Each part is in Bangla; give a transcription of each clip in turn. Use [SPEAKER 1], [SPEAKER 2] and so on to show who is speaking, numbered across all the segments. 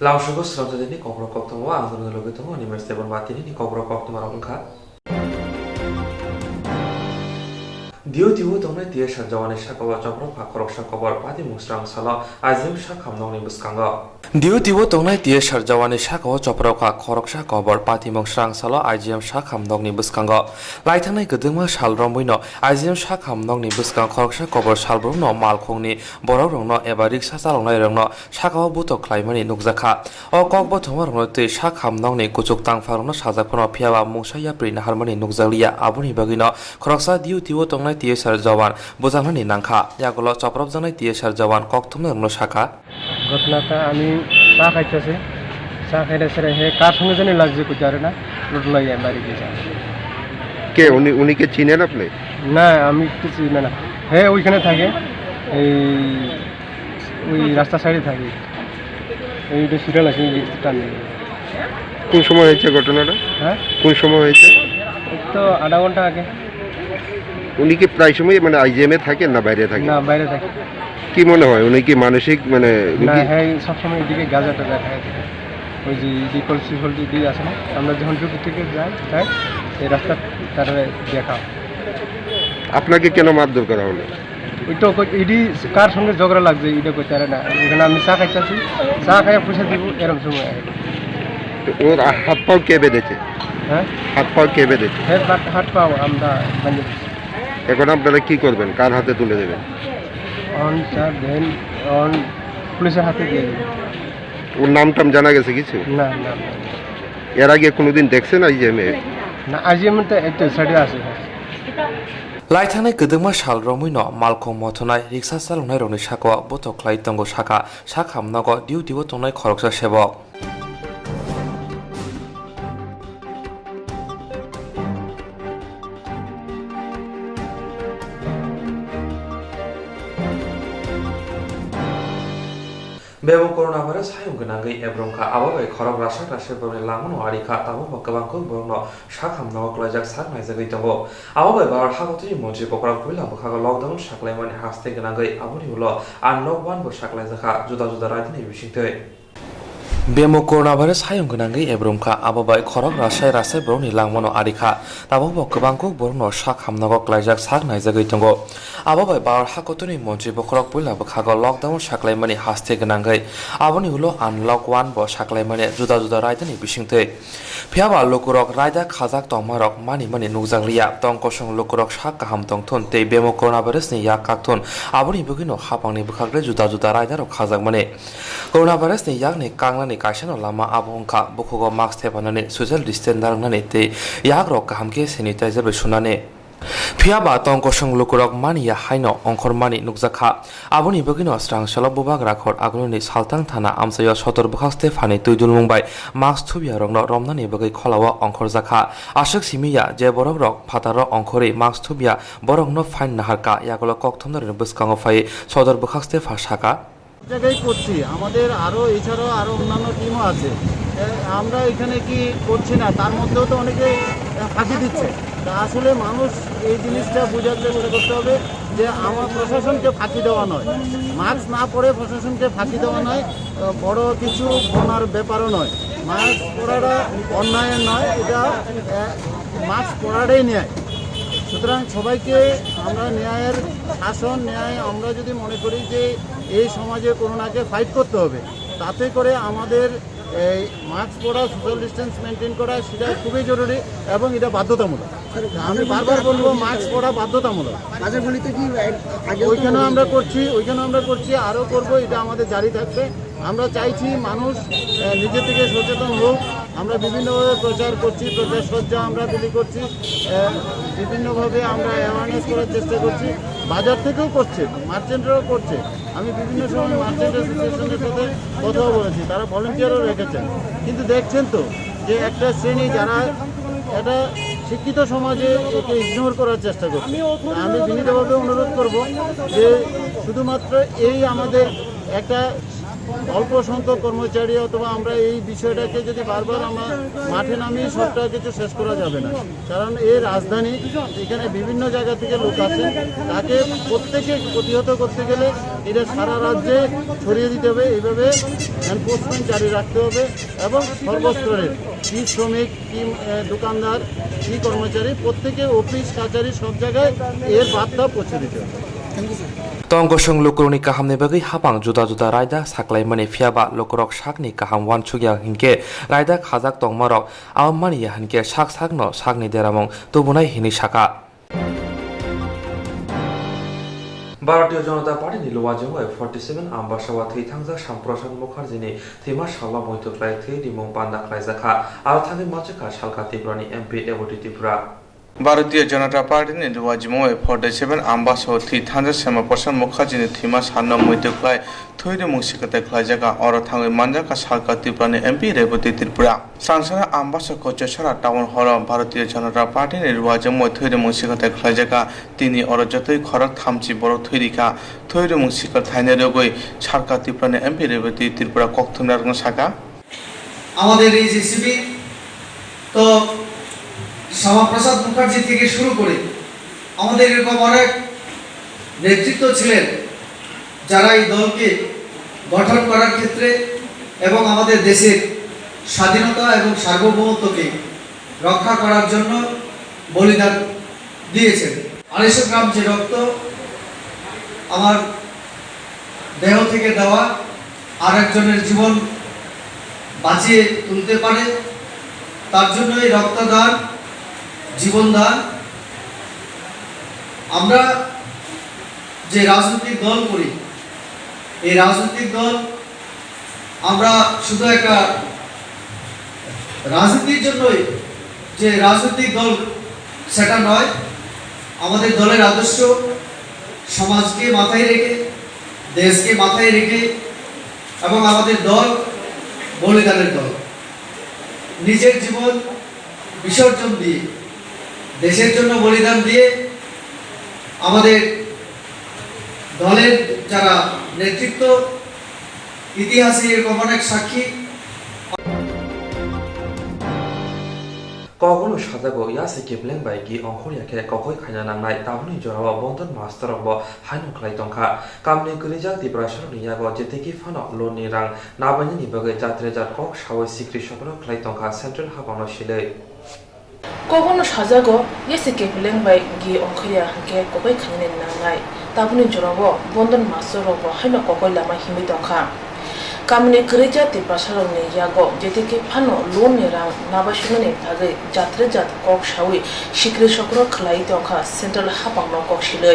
[SPEAKER 1] Langsung ke seram tadi ni kobrok kok temu, anggur dulu ketemu, universitas bermati ni kobrok kok temu orang kah? Diu dongnai tiya sarjawani sakaba jabro pakorok sakaba pati musrang sala azim sakhamnongni buskanga. Diu dongnai tiya sarjawani sakaba jabro pakorok sakaba pati musrang sala azim sakhamnongni buskanga. Laithanai gedengma salrombuino azim sakhamnongni buskang korok sakaba salbrumno malkhongni borogrongno eba riksa chalongnai rongno sakaba buto klaimani nukjaka. O kokbo thongmarongno tei sakhamnongni kuchuk tangfarongno sajakpano phiaba mungsaya prina harmani nukjakliya aboni bagino koroksa diu dongnai TSR जवान बुझाउन नि नांखा यागुलो चप्रब जनाय TSR जवान कक्थुमनो रंनो शाखा
[SPEAKER 2] घटनाटा आमी चा खाइतेছে चा खाइতেছে হে কার সঙ্গে জানি লাগছে কুচারে না লুটলাই বাড়ি গেছে
[SPEAKER 3] কে উনি কে চিনেন আপনি
[SPEAKER 2] না আমি তো চিনি না হে ওইখানে থাকে এই ওই রাস্তা সাইডে থাকে এইটা সিরিয়াল আছে টান
[SPEAKER 3] কোন সময় হয়েছে ঘটনাটা
[SPEAKER 2] হ্যাঁ
[SPEAKER 3] কোন সময় হয়েছে
[SPEAKER 2] তো আধা ঘন্টা আগে
[SPEAKER 3] উনি কি প্রায় সময় মানে আইজিএমে থাকেন না বাইরে থাকেন
[SPEAKER 2] না বাইরে থাকে
[SPEAKER 3] কি মনে হয় উনি কি মানসিক মানে
[SPEAKER 2] না হ্যাঁ সবসময় এদিকে গাঁজাটা দেখা যায় ওই যে কলসি দিয়ে আসে না আমরা যখন ডিউটি থেকে যাই এই রাস্তা তার দেখা
[SPEAKER 3] আপনাকে কেন মারধর করা হলো
[SPEAKER 2] ওইটা এডি কার সঙ্গে ঝগড়া লাগছে এটা কইতে পারে না এখানে আমি চা খাইতেছি চা খাইয়া পয়সা দিব এরকম সময়
[SPEAKER 3] ওর হাত পাও কে বেঁধেছে
[SPEAKER 2] হ্যাঁ
[SPEAKER 3] হাত পাও কে বেঁধেছে
[SPEAKER 2] হ্যাঁ হাত পাও আমরা বানিয়ে
[SPEAKER 3] এখন আপনারা কি করবেন কার হাতে তুলে দেবেন
[SPEAKER 2] অন স্যার দেন অন পুলিশের হাতে দিয়ে দেবেন
[SPEAKER 3] ওর নাম জানা গেছে কিছু
[SPEAKER 2] না
[SPEAKER 3] এর আগে কোনোদিন দেখছেন আইজিএমে
[SPEAKER 2] না আইজিএম তো একটা সাইডে আছে
[SPEAKER 1] लाइथानाय gedengma salromuino malkhong mothonai riksa chalongnai rokni sakao botoklai tongo saka sakhamnago diu tongnai khoroksa sebok. Bebo coronavirus hayung genangai ebrongka ababai khorok rasak borni lamono arika tabo bakabangko borno sakhamnago klajak saknai jagai tongo ababai bar hagotri monji pokrak puila bokhaga lockdown saklaimani haste genangai aboni ulo unlock 1 bo saklai jaka juda raidini bisingtei Bemo coronavirus hayung genangai ebrongka ababai khorok rasai borni lamono arika tabo bakabangko borno sakhamnago klajak saknai jagai tongo ababai bar hakotuni monji bokrok puila bokhaga lockdown saklaimani haste genangai aboni ulo unlock 1 bo saklaimani juda raidini bisingtei phiaba lokurok raida khajak tongmarok mani nukjakliya tongkosong lokurok sak kaham tongthun tei bemo coronavirus ni yak kakthun aboni bugino hapangni bukhagle juda raida rok khajak mane coronavirus ni yak ni kanglani kaisano lama abongkha bukhogo mask thepanani social distance narnani tei yak rok kahamke sanitizer be sunane Phiaba tongkosong lokurok mania haino ongkhormani nukjakha aboni bugino strangshalo bubak rakhor agnoni saltang thana amsayo sotor bukhaste phani tuidul mungbai mask thubia rokno romnani bugai kholawa ongkhorjakha ashok simiya je borok rok phataro ongkhori mask thubia borokno fain naharka yakolo kokthomnari buskango phai sotor bukhaste phasaka
[SPEAKER 4] জায়গায় করছি আমাদের আরও এছাড়াও আরও অন্যান্য টিমও আছে আমরা এখানে কি করছি না তার মধ্যেও তো অনেকে ফাঁকি দিচ্ছে তা আসলে মানুষ এই জিনিসটা বোঝার চেষ্টা করতে হবে যে আমার প্রশাসনকে ফাঁকি দেওয়া নয় মাস্ক না পরে প্রশাসনকে ফাঁকি দেওয়া নয় বড় কিছু বনার ব্যাপারও নয় মাস্ক পরাটা অন্যায়ের নয় এটা মাস্ক পরাটাই ন্যায় সুতরাং সবাইকে আমরা ন্যায়ের শাসন ন্যায় আমরা যদি মনে করি যে এই সমাজে করোনাকে ফাইট করতে হবে তাতে করে আমাদের এই মাস্ক পরা সোশ্যাল ডিস্টেন্স মেনটেন করা সেটা খুবই জরুরি এবং এটা বাধ্যতামূলক আমি বারবার বলবো মাস্ক পরা বাধ্যতামূলক ওইখানেও আমরা করছি আরও করবো এটা আমাদের জারি থাকবে আমরা চাইছি মানুষ নিজে থেকে সচেতন হোক আমরা বিভিন্নভাবে প্রচার করছি প্রচার সজ্জা আমরা তৈরি করছি বিভিন্নভাবে আমরা অ্যাওয়ারনেস করার চেষ্টা করছি বাজার থেকেও করছে মার্চেন্টরাও করছে আমি বিভিন্ন সময় মার্চেন্ট অ্যাসোসিয়েশনের সাথে কথাও বলেছি তারা ভলেন্টিয়ারও রেখেছেন কিন্তু দেখছেন তো যে একটা শ্রেণী যারা একটা শিক্ষিত সমাজে একে ইগনোর করার চেষ্টা করছে আমি বিনীতভাবে অনুরোধ করব যে শুধুমাত্র এই আমাদের একটা অল্প সংখ্যক কর্মচারী অথবা আমরা এই বিষয়টাকে যদি বারবার আমরা মাঠে নামিয়ে সবটা কিছু শেষ করা যাবে না, কারণ এই রাজধানী এখানে বিভিন্ন জায়গা থেকে লোক আছে, তাকে প্রত্যেকে প্রতিহত করতে গেলে এটা সারা রাজ্যে ছড়িয়ে দিতে হবে। এইভাবে এনফোর্সমেন্ট জারি রাখতে হবে এবং সর্বস্তরের কি শ্রমিক, কি দোকানদার, কি কর্মচারী, প্রত্যেকে অফিস কাছারি সব জায়গায় এর বার্তা পৌঁছে দিতে হবে।
[SPEAKER 1] Tongkosong lukurni kaham ni bagi hapang juda raida saklai mani fiaba lukurok sakni kaham wan chugya hinke raida khajak tongmarok awmani ya hinke sakno sakni deramong tubunai hini saka ভারতীয় জনতা পার্টি নিলুয়াজঙ্গয় 47 আম্বাসাওয়া থৈ থাংজা শ্যামপ্রসাদ মুখার্জিনি থিমা সালা মৈতক্লাই থৈ দিমং পান্ডা খ্লাইজাখা আর থাঙ্গি মাচকা সালকা ত্রিপুরানি এমপি এবটি ত্রিপুরা
[SPEAKER 5] भारतीय जनता पार्टी ने लुवाजिमो 47 आम्बासाव थी थांजा श्यामा प्रसाद मुखार्जी ने थीमा सान्ना मैतुक्लाय थोइरे मुसिकते ख्लाइजागा और थांगै मानजाका सालका त्रिपुरानि एमपी रेवती त्रिपुरा सांसद आम्बासा कोचेसरा टाउन हल भारतीय जनता पार्टी ने लुवाजिमो थोइरे मुसिकते ख्लाइजागा तिनी और जतै खरक थामची बरो थोइरिका थोइरे मुसिक थाइने रगै सालका त्रिपुरानि एमपी रेवती त्रिपुरा कक्थुमनारगन साका
[SPEAKER 6] আমাদের এই যে শিবির তো শ্যামাপ্রসাদ মুখার্জি থেকে শুরু করে আমাদের এরকম অনেক নেতৃত্ব ছিলেন যারা এই দলকে গঠন করার ক্ষেত্রে এবং আমাদের দেশের স্বাধীনতা এবং সার্বভৌমত্বকে রক্ষা করার জন্য বলিদান দিয়েছেন। 250 গ্রাম যে রক্ত আমার দেহ থেকে দেওয়া আরেকজনের জীবন বাঁচিয়ে তুলতে পারে, তার জন্য এই রক্তদান, জীবনদান। আমরা যে রাজনৈতিক দল করি, এই রাজনৈতিক দল আমরা শুধু একটা রাজনীতির জন্যই যে রাজনৈতিক দল সেটা নয়, আমাদের দলের আদর্শ সমাজকে মাথায় রেখে, দেশকে মাথায় রেখে, এবং আমাদের দল বলিদানের দল। নিজের জীবন বিসর্জন দিয়ে, দেশের জন্য বলিদান দিয়ে আমাদের দলের যারা নেতৃত্ব, ইতিহাসে এরকম অনেক সাক্ষী।
[SPEAKER 1] কখনো সাজাগো ইয়াসে কেবলেং বাইকি অংখরিয়াকে কখই খাইনা নাংনাই তাবনি জরাবা বন্ধন মাস্টারব হাইনো খ্লাই তংখা কামনি গরিজা তিব্রাসরনি ইয়াগো যেতেকি ফানো লোননি রাং নাবানি নিবগে যাত্রে যার কক সাওই সিক্রি সকল খ্লাই তংখা সেন্ট্রাল হাবানো শিলে
[SPEAKER 7] কখনো সাজাগো ইয়াসে কেবলেং বাইকি অংখরিয়া হাকে কখই খাইনা নাংনাই তাবনি জরাবা বন্ধন মাস্টারব হাইনো কখই লামা হিমি তংখা কামনি গরিজা তিব্রাসরনি ইয়াগো যেতেকি ফানো লোননি রাং নাবাসুমনি ভাগে যাত্রে যাত কক সাওই সিক্রি সকল খ্লাই তংখা সেন্ট্রাল হাবানো কক শিলে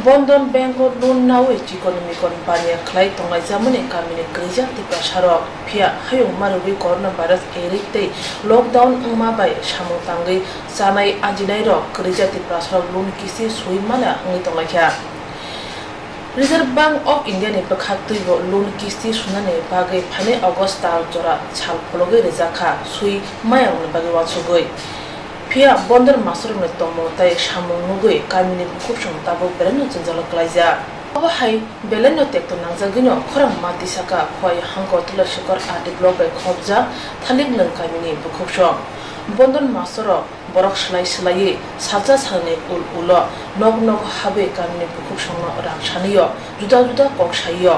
[SPEAKER 7] বন্ধন ব্যাংক লোন নাওই চিকন মিকন বানিয়া খ্লাই তংলাই জামনি কামিনি গরিজা তিব্রাসরক ফিয়া হায়ং মারুবি করোনা ভাইরাস এরিতে লকডাউনংমা বাই সামু তাঙ্গै জানাই আজিনাই রক গরিজা তিব্রাসরক লোন কিসি সুইমানা হंगै तंगलायखा रिजर्व बैंक ऑफ इंडिया ने बखाक्तुइबो लोन किस्ती सुनाने बागै फाने अगस्त तार जरा छाल फलगै रेजाखा सुई मायावनो बागै वासुगै फिया बन्दर मासरमने तमोताय सामुनुगै कामिनि बुखुसं ताबो बेलेनो जंजाल क्लाइजा अबो हाय बेलेनो टेक्तो नांजागिनो खरम मातिसाका खय हांको तुलसिकर आदि ब्लॉक बाय खबजा थालिक लं कामिनि बुखुसं बन्दर मासर बरक सलाय साजा साने उल उल नग नग हाबे कामिनि बुखुसं रांसानियो जुदा जुदा कक साइयो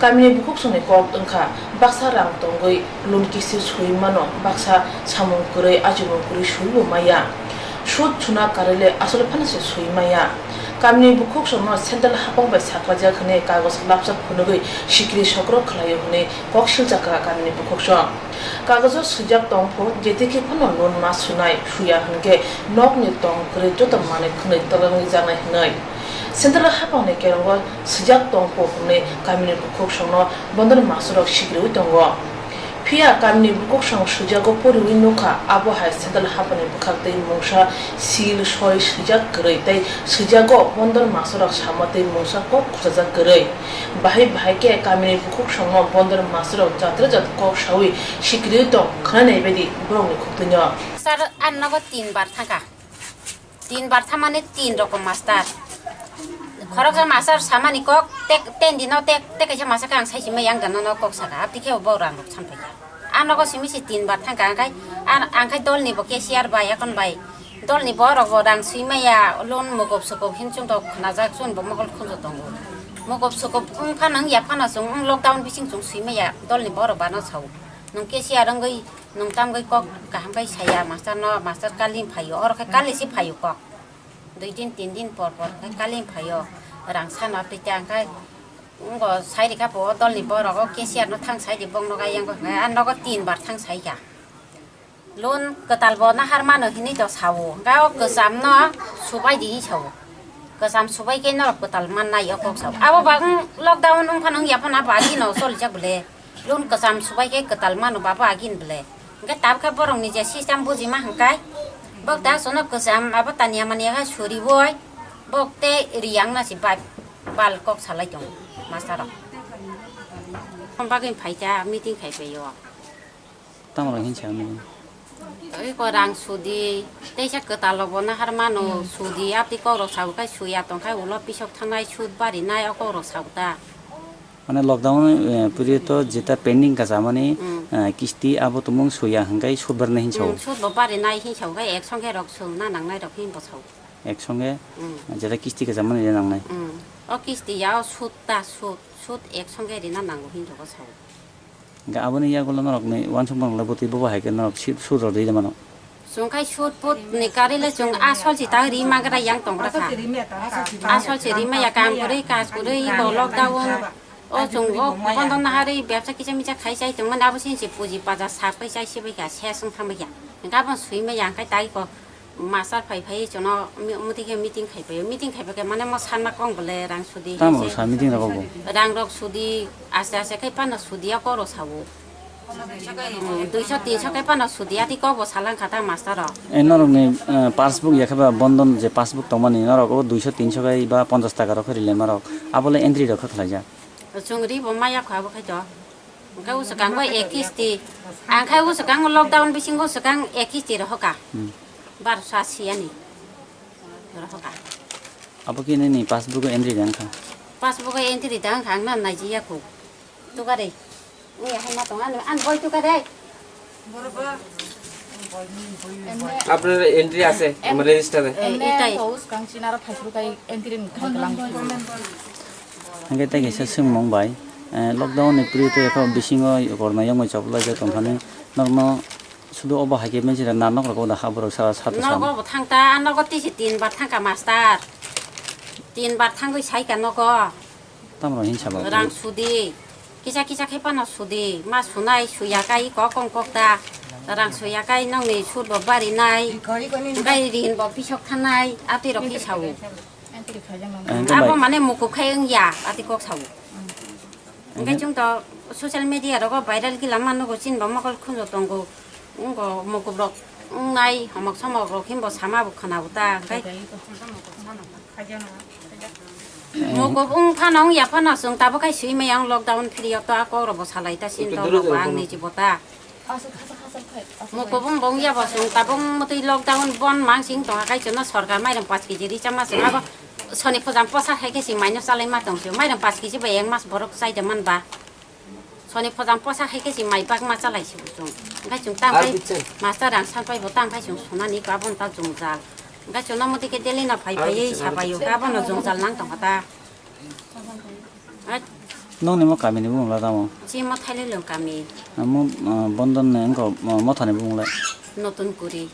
[SPEAKER 7] कामिनि बुखुसंनि कक ओंखा बाक्सा रां तंगै लोन किसि सुइमानो बाक्सा सामुं गुरै आजिमु गुरै सुइबो माया सुद सुना कारेले आसल फानसे सुइमाया कामिनि बुखुसं सेन्ट्रेल हापं बाय साख्लाजा खने कागज लापसा फुनुगै सिक्रि सक्र खलायो हने ककसिल जाका कामिनि बुखुसं कागज सुजाक तंफो जेतेके फनो लोन मा सुनाय सुया हनगे नगनि तंग गुरै जत माने खनै तगंनि जानाय हनै सेन्ट्रेल हापंनि केरंग सुजाक तंफो हने कामिनि बुखुसं बन्दर मासरक सिग्रिउ दंग फिया कामिनि बुखुसं सुजाको परिवि नखा आबहाय सेन्ट्रेल हापंनि बुखाक्तै मुंसा सिल सय सुजाक गुरै तै सुजाको बन्दर मासरक सामतै मुंसा क खुजाजाक गुरै बाहाय बाहायके कामिनि बुखुसं बन्दर मासरक जात्रा जात क सावि सिग्रिउ दं खनानै बायदि ब्रंनि खुक्तैनो
[SPEAKER 8] मास्टार आन्नागो 3 बार थाका 3 बार थामाने 3 रकम मास्टार খরকজা মাছার সামানি কক তেন দিন তে কাছে মাছা কাং সাইছি মে yang dan no kok saka apti ke bawra no sampai ya ano ko simi si 3 bar thang kang kai an angkai dol ni bo ke siar bai akon bai dol ni bo rok bo dang sui me ya lon mogop sokop hin chung tok na ja chun bo mogol khon tong mogop sokop phanang ya phana sung lockdown bising chung sui me ya dol ni bo ro ba no chau nong ke siar ang gai nong tam gai kok ka ham gai saya master kalim phayo or ka kali si phayo kok 2 din 3 din por ka kalim phayo rang san apti chang kaiก็ใช้ดิครับผมตอนนี้พอเราก็เกี่ยเสียนทั้งใช้ดิบงเราก็ยังก็อันเราก็ตีนบาททั้งใช้กันล้นกระตัลบอนะฮาร์มาเนอที่นี่จะเช่าก็กระซามเนาะสุบายดีเช่ากระซามสุบายกินเนาะกระตัลมันนายเอาก็เช่าเอาบางล็อกดาวน์พันธุ์ยาพันธุ์บากินเนาะโซลิจับเลยล้นกระซามสุบายกินกระตัลมันบาบากินเลยก็ตามแค่บรองนี่จะซิสเต็มบุจิมาหังไกบอกแต่ส่วนกระซามอาบตันยามันยังก็ชูริบอยบอกแต่เรียงน่ะสิบาลก็สลายจงmasalah. Pembagian pajak meeting kayak beyo.
[SPEAKER 9] Tamu orang hincau ni.
[SPEAKER 8] Tapi orang sudi, desa ketalabona harmano sudi, abdi kau orang sahu kai suya tongkai ulah pisok tanai sud bari nai aku orang sahu ta.
[SPEAKER 9] Mana lockdown puri to jeta pending ka zamani kisti abo tumong suya hangkai sud bar nahi hincau.
[SPEAKER 8] Sud bari nai hincau kai ek songke rok sung na nang nai rok hin bosau.
[SPEAKER 9] Ek songe jeta kisti ka zamani dia nang nai.
[SPEAKER 8] Kisti ya sud ek songke di na nang hin joko sau.
[SPEAKER 9] Ga aboni ya golan rok nei wan sumbang laboti boba hai ke rok sud rok di mana.
[SPEAKER 8] Sungkai sud put nikari le sung asal si tahu rima kata yang tong raka. Asal si rima ya kam kure kas kure ibo lockdown. Oh sung oh kondon hari biasa kita micak kai sai sung mana abusin si puji pada sapai sai si bega saya sung sama ya. Enggak pun sui me yang kai tai ko masal pai jono meeting kai pai mana mas han makong bole rang sudi.
[SPEAKER 9] Tamu sa meeting rok bo.
[SPEAKER 8] Rang rok sudi asa kai pana sudi ako ro sawu. 200-300 kai pana sudi ati ko bo salang kata master ro.
[SPEAKER 9] Enor ni passbook ya khaba bondon je passbook tomani norok 200-300 kai ba 50 taka rok rile marok. Abole entry rok khlaja.
[SPEAKER 8] Sungri bo maya khwa bo khai jo. Kau sekarang ko ekisti. Ang kai u sekarang lockdown bising ko sekarang ekisti ro ka. Bar sasia ni. Berapa?
[SPEAKER 9] Apa kini ni passbook entry dan kan?
[SPEAKER 8] Passbook entry dan kan na Nigeria ko. Tu ka deh. Ni hai na tong an boy tu ka deh.
[SPEAKER 10] আপনার এন্ট্রি আছে আমার রেজিস্টারে
[SPEAKER 8] এটাই
[SPEAKER 9] Angkai tak kisah semua bai. Lockdown ni peri tu ekor bisingo korna yang macam apa je tumpahnya normal sudah obah hakim macam nanok rako dah habar salah satu sama.
[SPEAKER 8] Noko thang ta noko ti si 3 bar thang ka master. 3 bar thang ko sai ka noko.
[SPEAKER 9] Tamu orang hincau.
[SPEAKER 8] Rang sudi. Kisah kai pana sudi. Mas sunai suya kai ko kong kok ta. Rang suya kai nong ni sud bo bari nai. Kai rin bo pisok thanai ati ro ki sau. Apa mana mukup kai eng ya ati kok sau. Kai chung to social media ro ko viral ki laman no ko chin ba makol khun jo tong ko ngo mukup ro nai homak samok ro kim bo sama bu khana uta kai mukup phanong ya phana sung ta bo kai sui me yang lockdown period to ako ro bo salai ta sin to ro ang ni jibota mukup bong ya bo sung ta bong moti lockdown bon mang sing to kai chono sarkar mai ram 5 kg ri chama sung ako soni phojam posa hai ke sing minus salai ma tong mai ram 5 kg ba yang mas borok sai de man ba soni phojam posa hai ke sing mai bak ma chalai si sung kai chung tang kai master rang san pai bo tang kai sung sona ni ka bon ta jung jal kai chono moti ke deli na phai sabai yo ka bon jung jal nang tong ta
[SPEAKER 9] Nong ni mo kami ni bung la tamu.
[SPEAKER 8] si ma thaile lom kami
[SPEAKER 9] Mo bondon ni engkau mo thani bung la.
[SPEAKER 8] notun kuri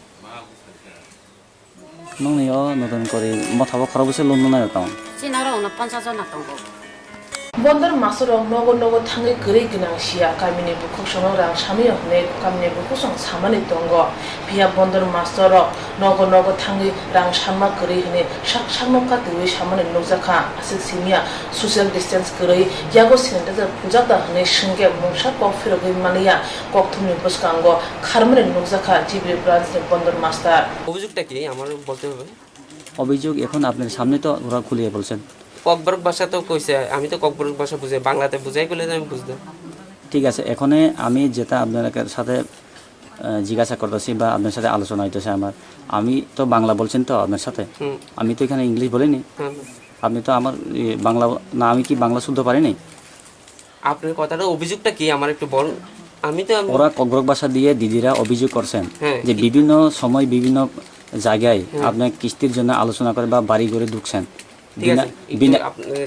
[SPEAKER 9] Nong ni yo notun kori mo thabo kharabu se lon na tamu.
[SPEAKER 8] sinaro na 50 jon na tong
[SPEAKER 7] বন্দর মাসরং নগর নগর থাঙ্গে গরে গিনাং সিয়া কামিনি বুকুক সং রাং সামিয় হনে কামিনি বুকুক সং সামানি দঙ্গ বিয়া বন্দর মাসর নগর নগর থাঙ্গে রাং সামা গরে হনে সাক সামকা দেই সামানি নজাখা আসিক সিমিয়া সোশ্যাল ডিসটেন্স গরে ইয়াগো সেন্টার পূজাদা হনে সঙ্গে মংসা কক ফিরগৈ মানিয়া কক থুমি বসকাঙ্গ খারমানি নজাখা জিবি ব্রাঞ্চ বন্দর মাস্টার
[SPEAKER 10] অভিযোগটা কি আমার বলতে হবে
[SPEAKER 9] অভিযোগ এখন আপনার সামনে তো ওরা খুলিয়ে বলছেন
[SPEAKER 10] ককবরক ভাষা তো কইছে আমি তো ককবরক ভাষা বুঝাই বাংলাতে বুঝাই গেলে আমি বুঝতাম
[SPEAKER 9] ঠিক আছে এখানে আমি যেটা আপনার সাথে জিজ্ঞাসা করতেছি বা আপনার সাথে আলোচনা হইতেছে আমার আমি তো বাংলা বলছেন তো আপনার সাথে আমি তো এখানে ইংলিশ বলিনি আপনি তো আমার বাংলা না, আমি কি বাংলা শুদ্ধ পারিনি?
[SPEAKER 10] আপনার কথাটা অভিযোগটা কি আমার একটু বলুন। আমি তো
[SPEAKER 9] ওরা ককবরক ভাষা দিয়ে দিদিরা অভিযোগ করছেন
[SPEAKER 10] হ্যাঁ,
[SPEAKER 9] যে বিভিন্ন সময় বিভিন্ন জায়গায় আপনার কিস্তির জন্য আলোচনা করে বা বাড়ি ঘরে ঢুকছেন।
[SPEAKER 10] ঠিক আছে
[SPEAKER 9] বিনা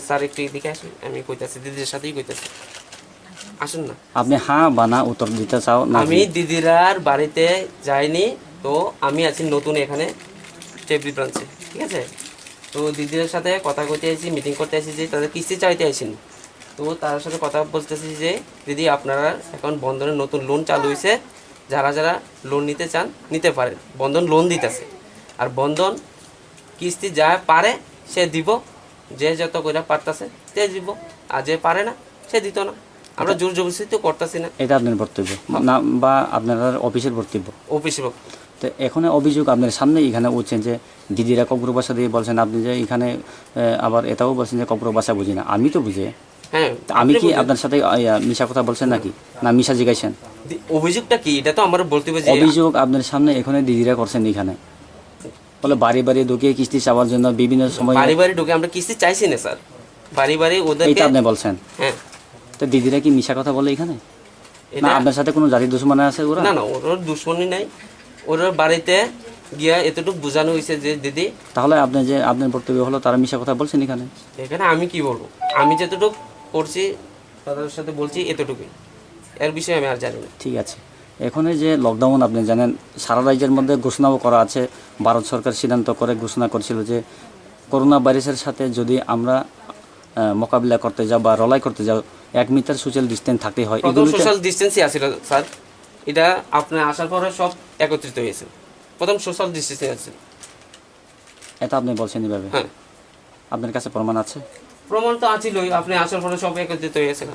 [SPEAKER 10] স্যার একটু এদিকে আসুন, আমি কইতাছি দিদির সাথেই কইতাছি, আসুন না।
[SPEAKER 9] আপনি হ্যাঁ বা না উত্তর দিতে চাও না?
[SPEAKER 10] আমি দিদিরার বাড়িতে যাইনি, তো আমি আছি নতুন এখানে টেবরি ব্রাঞ্চে, ঠিক আছে। তো দিদিদের সাথে কথা কইতে আইছি, মিটিং করতে আইছি যে তাদের কিস্তি চাইতে আইসিনি। তো তার সাথে কথা বলতেছি যে দিদি আপনারা এখন বন্ধনের নতুন লোন চালু হয়েছে, যারা যারা লোন নিতে চান নিতে পারেন, বন্ধন লোন দিতেছে। আর বন্ধন কিস্তি যা পারে সে দিব, যে যত করে পারতেছে সে দিব, আর যে পারে না সে দিত না। আমরা জোর জবরদস্তি তো করতেছি না।
[SPEAKER 9] এটা আপনার বক্তব্য না বা আপনার অফিসের বক্তব্য?
[SPEAKER 10] অফিসে
[SPEAKER 9] তো এখন অভিযোগ আপনার সামনে এখানে উঠছেন যে দিদিরা ককবরক ভাষা দিয়ে বলছেন, আপনি যে এখানে আবার এটাও বলছেন যে ককবরক ভাষা বুঝি না। আমি তো বুঝি।
[SPEAKER 10] হ্যাঁ,
[SPEAKER 9] আমি কি আপনার সাথে মিশা কথা বলছেন নাকি না মিশা জিগাইছেন?
[SPEAKER 10] অভিযোগটা কি এটা তো আমার বলতে হবে।
[SPEAKER 9] অভিযোগ আপনার সামনে এখানে দিদিরা করছেন এখানে, বলে বাড়ি বাড়ি ঢুকে কিস্তি চাওয়ার জন্য বিভিন্ন সময়।
[SPEAKER 10] বাড়ি বাড়ি ঢুকে আমরা কিস্তি চাইছি না স্যার, বাড়ি বাড়ি ওদের
[SPEAKER 9] এটা আপনি বলছেন।
[SPEAKER 10] হ্যাঁ,
[SPEAKER 9] তো দিদিরা কি মিশা কথা বলে এখানে না আপনার সাথে কোনো জাতির দুশ্মন আছে? ওরা
[SPEAKER 10] না না, ওর দুশ্মনী নাই। ওর বাড়িতে গিয়া এতটুকু বোঝানো হয়েছে যে দিদি।
[SPEAKER 9] তাহলে আপনি যে আপনার বক্তব্য হলো তারা মিশা কথা বলছেন এখানে?
[SPEAKER 10] এখানে আমি কি বলবো, আমি যতটুকু করছি তাদের সাথে বলছি এতটুকুই, এর বিষয়ে আমি আর জানি না।
[SPEAKER 9] ঠিক আছে। এখানে যে লকডাউন আপনি জানেন সারা রাজ্যের মধ্যে ঘোষণাও করা আছে। ভারত সরকার সিদ্ধান্ত করে ঘোষণা করছিল যে করোনা ভাইরাসের সাথে যদি আমরা মোকাবিলা করতে যাও বা লড়াই করতে যাও 1 মিটার সোশ্যাল ডিস্টেন্স থাকতে হয়।
[SPEAKER 10] প্রথম সোশ্যাল ডিস্টেন্সই আছিল স্যার, এটা আপনার আসার পরে সব একত্রিত হয়েছে। প্রথম সোশ্যাল ডিস্টেন্সই আছে।
[SPEAKER 9] এটা আপনি বলছেন এভাবে?
[SPEAKER 10] হ্যাঁ।
[SPEAKER 9] আপনার কাছে প্রমাণ আছে?
[SPEAKER 10] প্রমাণ তো আছিলই, আপনি আসার পরে সব একত্রিত হয়েছে।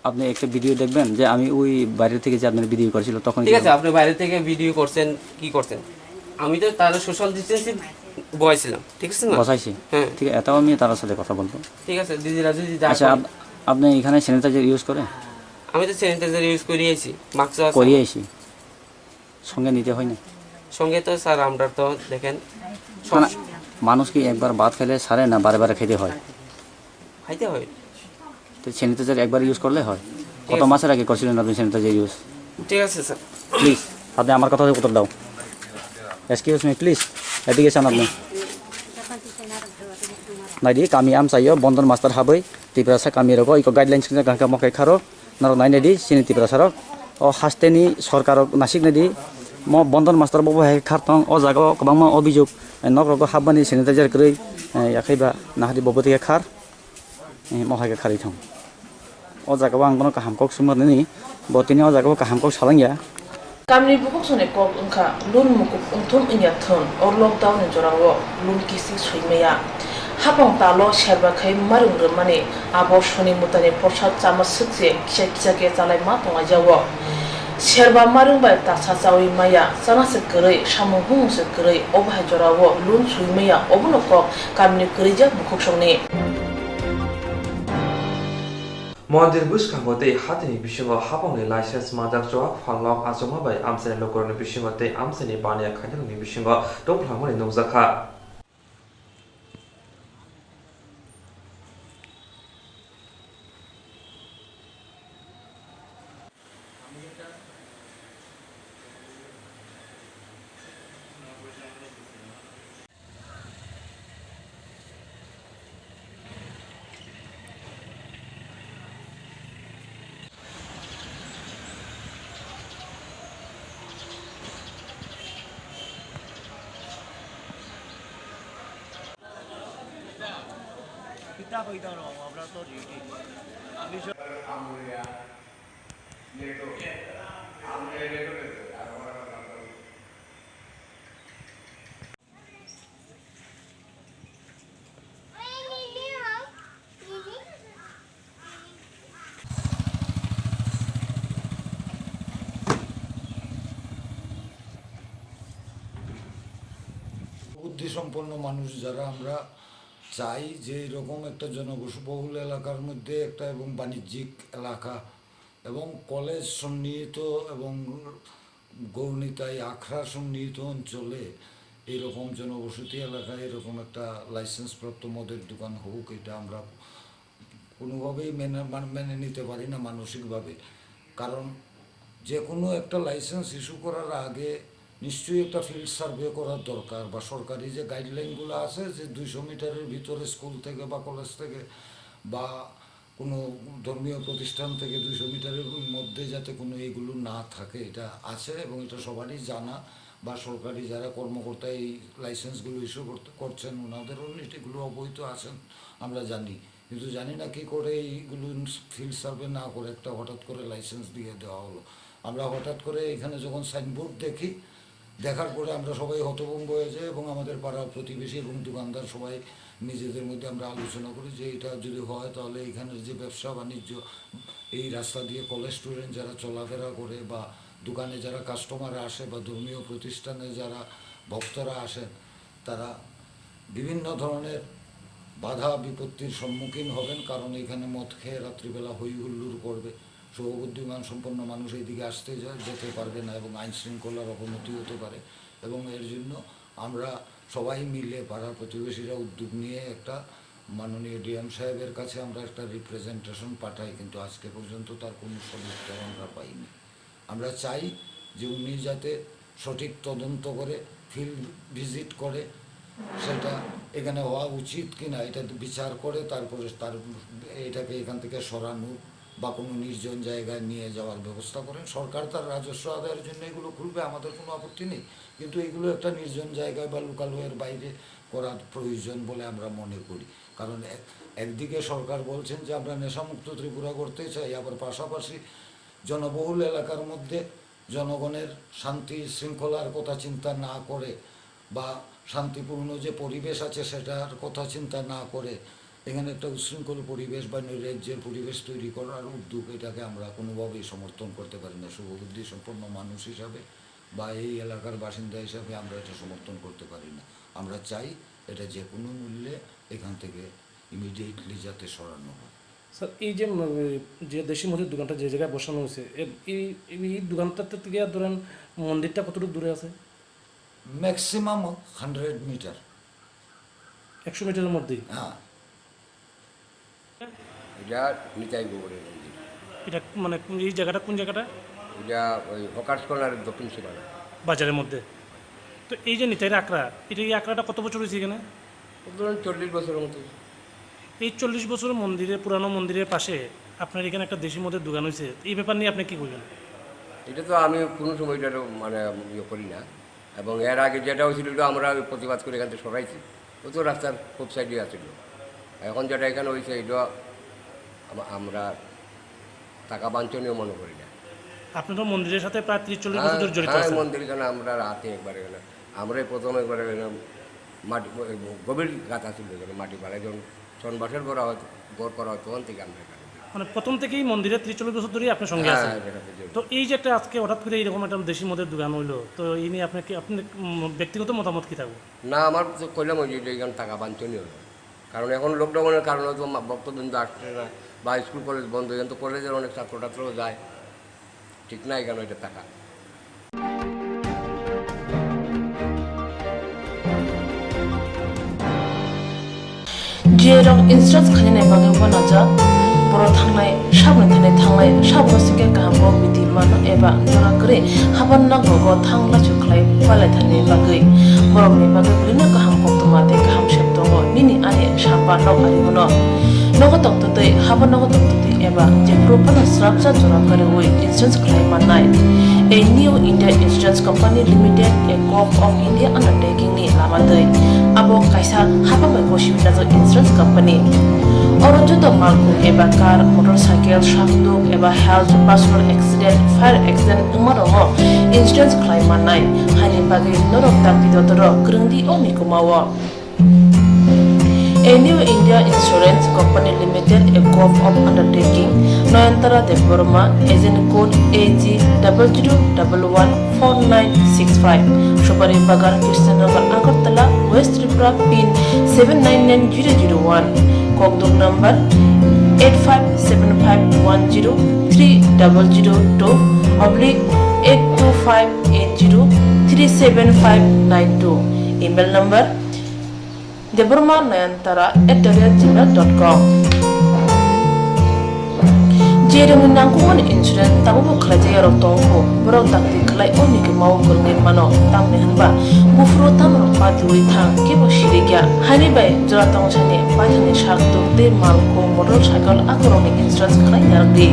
[SPEAKER 9] আপনি একটা ভিডিও দেখবেন যে আমি ওই বাইরে থেকে যে আপনার ভিডিও করেছিল তখন।
[SPEAKER 10] ঠিক আছে, আপনি বাইরে থেকে ভিডিও করছেন কি করছেন, আমি তো তার সোশ্যাল ডিস্টেন্সই বসাইছিলাম, ঠিক আছে না?
[SPEAKER 9] বসাইছি।
[SPEAKER 10] হ্যাঁ,
[SPEAKER 9] ঠিক আছে, এটাও আমি তার সাথে কথা বলবো।
[SPEAKER 10] ঠিক আছে। দিদিরা যদি
[SPEAKER 9] আচ্ছা, আপনি এখানে স্যানিটাইজার ইউজ করেন?
[SPEAKER 10] আমি তো স্যানিটাইজার ইউজ করিয়েছি, মাস্ক
[SPEAKER 9] করিয়েছি, সঙ্গে নিতে হয় না?
[SPEAKER 10] সঙ্গে তো স্যার আমরা তো দেখেন
[SPEAKER 9] মানুষ কি একবার ভাত খেলে সারে না বারে বারে খেতে হয়?
[SPEAKER 10] খাইতে হয়।
[SPEAKER 9] তো স্যানিটাইজার একবার ইউজ করলে হয়। কত মাসের আগে করছিলেন আপনি স্যানিটাইজার ইউজ?
[SPEAKER 10] ঠিক আছে স্যার।
[SPEAKER 9] প্লিজ আপনি আমার কথা উত্তর দাও। এক্সকিউজ মি প্লিজ, এদিকে চান আপনি। Naidi kami am sayo bondon master habai tiprasa kami rogo iko guidelines kena gangka mokai kharo naro nai nadi sini tiprasa rok o hasteni sorkarok nasik nadi mo bondon master bobo hai khartong o jago kobangma obijog nok rogo habani sanitizer krei yakaiba nahadi bobo tike khar mo hai khari thong o jago ang kono kaham kok sumar ni botini o jago kaham kok salangya
[SPEAKER 7] Kamni bukuk sone kok engka lun mukuk untum inya thon or lockdown ni jorawo lun kisi suimeya Hapong talo sherba khai marung remane abo shoni mutane porsat chama sukse kisha kisha ke chalai ma tonga jawo sherba marung bai ta sa chawi maya sana se krei samung hung se krei obhai jorawo lun suimeya obuno kok kamni krija bukuk sone
[SPEAKER 1] মন্দির বুসকাঙ্গতে হাতিনি বিশিঙ্গ হাপংনি লাইসেন্স মাদাক জোয়া ফাংলক আজমা বাই আমসেনি লোকরনি বিশিঙ্গতে আমসেনি বানিয়া খাইনি বিশিঙ্গ দংফ্লামনি নংজাখা
[SPEAKER 11] বুদ্ধিসম্পন্ন মানুষ যারা আমরা চাই যে এরকম একটা জনবসতিবহুল এলাকার মধ্যে একটা এবং বাণিজ্যিক এলাকা এবং কলেজ সন্নিহিত এবং গৌরনীতাই আখড়া সন্নিহিত অঞ্চলে এইরকম জনবসতি এলাকায় এরকম একটা লাইসেন্সপ্রাপ্ত মদের দোকান হোক, এটা আমরা কোনোভাবেই মেনে নিতে পারি না মানসিকভাবে। কারণ যে কোনো একটা লাইসেন্স ইস্যু করার আগে নিশ্চয়ই একটা ফিল্ড সার্ভে করার দরকার, বা সরকারি যে গাইডলাইনগুলো আছে যে 200 মিটারের ভিতরে স্কুল থেকে বা কলেজ থেকে বা কোনো ধর্মীয় প্রতিষ্ঠান থেকে 200 মিটারের মধ্যে যাতে কোনো এগুলো না থাকে, এটা আছে এবং এটা সবারই জানা, বা সরকারি যারা কর্মকর্তা এই লাইসেন্সগুলো ইস্যু করছেন ওনাদেরও এগুলো অবহিত আছেন, আমরা জানি। কিন্তু জানি না কী করে এইগুলো ফিল্ড সার্ভে না করে একটা হঠাৎ করে লাইসেন্স দিয়ে দেওয়া হলো। আমরা হঠাৎ করে এখানে যখন সাইনবোর্ড দেখি, দেখার পরে আমরা সবাই হতভম্ব হয়ে যাই এবং আমাদের পাড়ার প্রতিবেশী এবং দোকানদার সবাই নিজেদের মধ্যে আমরা আলোচনা করি যে এটা যদি হয় তাহলে এখানের যে ব্যবসা বাণিজ্য, এই রাস্তা দিয়ে কলেজ স্টুডেন্ট যারা চলাফেরা করে বা দোকানে যারা কাস্টমার আসে বা ধর্মীয় প্রতিষ্ঠানে যারা ভক্তরা আসেন, তারা বিভিন্ন ধরনের বাধা বিপত্তির সম্মুখীন হবেন। কারণ এখানে মদ খেয়ে রাত্রিবেলা হই হুল্লোড় করবে, শুভবুদ্ধিমান সম্পন্ন মানুষ এইদিকে যেতে পারবে না এবং আইন শৃঙ্খলার অবনতি হতে পারে। এবং এর জন্য আমরা সবাই মিলে পাড়ার প্রতিবেশীরা উদ্যোগ নিয়ে একটা মাননীয় ডিএম সাহেবের কাছে আমরা একটা রিপ্রেজেন্টেশন পাঠাই, কিন্তু আজকে পর্যন্ত তার কোনো সদুত্তর আমরা পাইনি। আমরা চাই যে উনি যাতে সঠিক তদন্ত করে ফিল্ড ভিজিট করে সেটা এখানে হওয়া উচিত কিনা এটা বিচার করে তারপরে এটাকে এখান থেকে সরানো বা কোনো নির্জন জায়গায় নিয়ে যাওয়ার ব্যবস্থা করেন। সরকার তার রাজস্ব আদায়ের জন্য এগুলো খুলবে, আমাদের কোনো আপত্তি নেই, কিন্তু এগুলো একটা নির্জন জায়গায় বা লোকালয়ের বাইরে করার প্রয়োজন বলে আমরা মনে করি। কারণ একদিকে সরকার বলছেন যে আমরা নেশামুক্ত ত্রিপুরা করতে চাই, আবার পাশাপাশি জনবহুল এলাকার মধ্যে জনগণের শান্তি শৃঙ্খলার কথা চিন্তা না করে বা শান্তিপূর্ণ যে পরিবেশ আছে সেটার কথা চিন্তা না করে এখানে একটা উচ্ছৃঙ্খল পরিবেশ বা নৈরাজ্যের পরিবেশ তৈরি করার উদ্যোগ, এটাকে আমরা কোনোভাবেই সমর্থন করতে পারি না। শুভবুদ্ধি সম্পন্ন মানুষ হিসাবে বা এই এলাকার বাসিন্দা হিসাবে আমরা এটা সমর্থন করতে পারি না। আমরা চাই এটা যে কোনো মূল্যে এখান থেকে ইমিডিয়েটলি যাতে সরানো হয়।
[SPEAKER 12] স্যার, এই যে দেশি মদের দোকানটা যে জায়গায় বসানো হয়েছে, এই দোকানটার থেকে ধরেন মন্দিরটা কতটুকু দূরে আছে?
[SPEAKER 11] ম্যাক্সিমাম 100 মিটার,
[SPEAKER 12] 100 মিটারের মধ্যেই।
[SPEAKER 11] হ্যাঁ,
[SPEAKER 13] এটা নিতাই গোবরের মন্দির।
[SPEAKER 12] এটা মানে এই জায়গাটা কোন জায়গাটা?
[SPEAKER 13] এটা ওই হকার্স কর্নারের দক্ষিণ সীমানা
[SPEAKER 12] বাজারের মধ্যে। তো এই যে নিতাইয়ের আঁকড়া, এই আঁকড়াটা কত বছর হয়েছে এখানে?
[SPEAKER 13] ধরুন 40 বছরের মতো।
[SPEAKER 12] এই 40 বছরের মন্দিরের পুরানো মন্দিরের পাশে আপনার এখানে একটা দেশি মদের দোকান হয়েছে, এই ব্যাপার নিয়ে আপনি কী করবেন?
[SPEAKER 13] এটা তো আমি কোনো সময় এটা মানে ইয়ে করি না, এবং এর আগে যেটা হয়েছিল এটা আমরা প্রতিবাদ করে এখান থেকে সরাইছি। ও তো রাস্তার খুব সাইডে আছিল। এখন যেটা এখানে হয়েছে এটা আমরা টাকা বাঞ্ছনীয় মনে করি না।
[SPEAKER 12] আপনারা মন্দিরের সাথে প্রায় 30-40 বছর জড়িত আছেন।
[SPEAKER 13] মন্দির এখানে আমরা রাতে একবার এখানে আমরাই প্রথম একবার এখানে মাটি গভীর গাঁথা ছিল, এখানে মাটি পাড়ায় যখন সনবাসের গড় করা হয় তখন থেকে আমরা এখানে
[SPEAKER 12] মানে প্রথম থেকেই মন্দিরে 30-40 বছর ধরেই আপনার সঙ্গে আছেন। তো এই যে একটা আজকে হঠাৎ করে এইরকম একটা দেশি মদের দোকান হইলো, তো এই নিয়ে আপনি ব্যক্তিগত মতামত কী থাকবে?
[SPEAKER 13] না, আমার তো কইলাম ওই যে এখানে টাকা বাঞ্ছনীয়, কারণ এখন লকডাউনের কারণে তো ভক্তবৃন্দ আসছে না বা স্কুল কলেজ বন্ধ, এখানে তো কলেজের অনেক ছাত্রছাত্রীও যায়, ঠিক না এখানে ওইটা টাকা।
[SPEAKER 7] जिरं इंस्ट्राक्ट खालामनाय बागैबो नाजा बर' थांनाय साबोन थांनाय साबोसिके गाहामखौ बिदि मानो एबा जरा करे हाबान नांगौ थांला चुख्लाय पालायथानि बागै बर'नि बागै बिदिनो गाहामखौ तमाते गाहाम सेब दङ निनि आने साबा नाव आरिमोनो नगो तंतदै हाबान नगो तंतदै एबा जे प्रपान स्राबजा जरा करे वे इंस्ट्राक्ट खालामनाय A new India Insurance Company Limited, a co-op of India undertaking ni lamadai. Abo kaisa haba mai boshi nazo insurance company. Orojo to malku eba car, motorcycle, shakdu eba health, personal accident, fire accident umarongo insurance claim manai. Hani bagi norok takti dotoro grungdi omi kumawa. A new India Insurance Company Limited, a co-op of undertaking, Noyantara Deborma, agent code AG00114965, Shobari Bagar, Krishnagar, Agartala, West Tripura, PIN 799001, Kogdok number 8575103002/82580375592. Email number debormanayantara@gmail.com. Jeremy nangkuman insurance tabu kerja rok tongko berok takti kelai oni ke mau kerengin mano tam nehanba bufro tam ropa diwi thang kebo shirikya hani bai jora tong chane pai thane shak tu te mal ko motorcycle akoroni insurance kelai yardi.